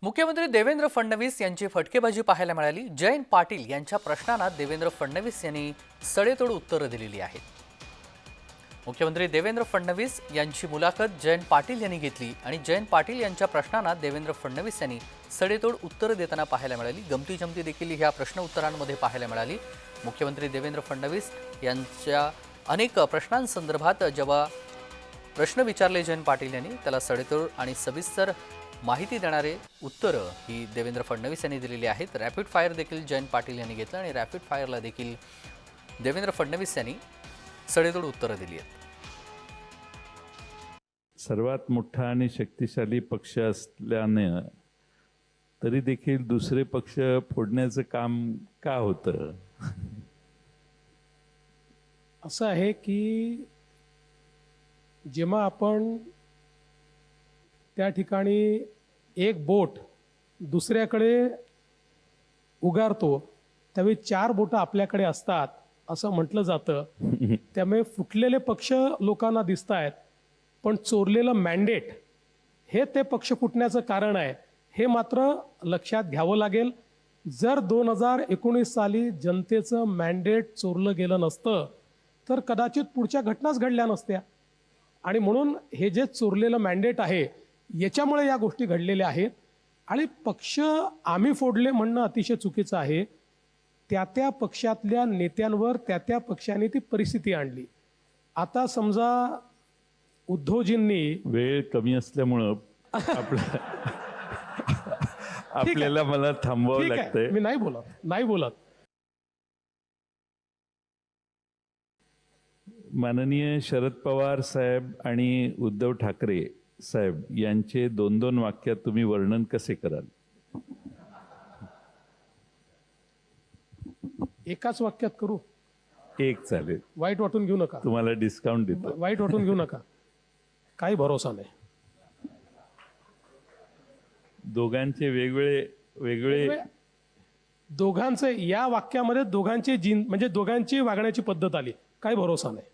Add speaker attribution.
Speaker 1: मुख्यमंत्री देवेंद्र फडणवीस यांची फटकेबाजी पाहायला मिळाली। जयंत पाटील यांच्या प्रश्नांना देवेंद्र फडणवीस यांनी सडेतोड उत्तरं दिलेली आहेत। मुख्यमंत्री देवेंद्र फडणवीस यांची मुलाखत जयंत पाटील यांनी घेतली आणि जयंत पाटील यांच्या प्रश्नांना देवेंद्र फडणवीस यांनी सडेतोड उत्तरं देताना पाहायला मिळाली। गमती-जमती देखील ह्या प्रश्न उत्तरांमध्ये पाहायला मिळाली। मुख्यमंत्री देवेंद्र फडणवीस यांच्या अनेक प्रश्नांसंदर्भात जेव्हा प्रश्न विचारले जयंत पाटील यांनी, त्याला सडेतोड आणि सविस्तर माहिती देणारे उत्तरं ही देवेंद्र फडणवीस यांनी दिलेली आहेत। रॅपिड फायर देखील जयंत पाटील यांनी घेतलं आणि रॅपिड फायरला देखील देवेंद्र फडणवीस यांनी सडेतोड उत्तरं दिली आहेत।
Speaker 2: सर्वात मोठा आणि शक्तिशाली पक्ष असल्याने तरी देखील दुसरे पक्ष फोडण्याचं काम का होतं?
Speaker 3: असं आहे की जेव्हा आपण त्या ठिकाणी एक बोट दुसऱ्याकडे उगारतो त्यावेळी 4 बोटं आपल्याकडे असतात असं म्हटलं जातं। त्यामुळे फुटलेले पक्ष लोकांना दिसत आहेत, पण चोरलेलं मॅन्डेट हे ते पक्ष फुटण्याचं कारण आहे, हे मात्र लक्षात घ्यावं लागेल। जर 2019 साली जनतेचं मॅन्डेट चोरलं गेलं नसतं तर कदाचित पुढच्या घटनाच घडल्या नसत्या। आणि म्हणून हे जे चोरलेलं मॅन्डेट आहे याच्यामुळे या गोष्टी घडलेल्या आहेत। आणि पक्ष आम्ही फोडले म्हणणं अतिशय चुकीचं आहे। त्या पक्षातल्या नेत्यांवर त्या पक्षाने ती परिस्थिती आणली। आता समजा उद्धवजींनी
Speaker 2: वेळ कमी असल्यामुळं आपल्याला मला थांबवावं लागतंय।
Speaker 3: मी नाही बोलत।
Speaker 2: माननीय शरद पवार साहेब आणि उद्धव ठाकरे साहेब यांचे 2-2 वाक्यात तुम्ही वर्णन कसे कराल?
Speaker 3: एकाच वाक्यात करू?
Speaker 2: एक चालेल।
Speaker 3: वाईट वाटून घेऊ नका।
Speaker 2: तुम्हाला डिस्काउंट देतो।
Speaker 3: वाईट वाटून घेऊ नका, काही भरोसा नाही।
Speaker 2: दोघांचे वेगवेगळे
Speaker 3: दोघांचे या वाक्यामध्ये दोघांची वागण्याची पद्धत आली, काही भरोसा नाही।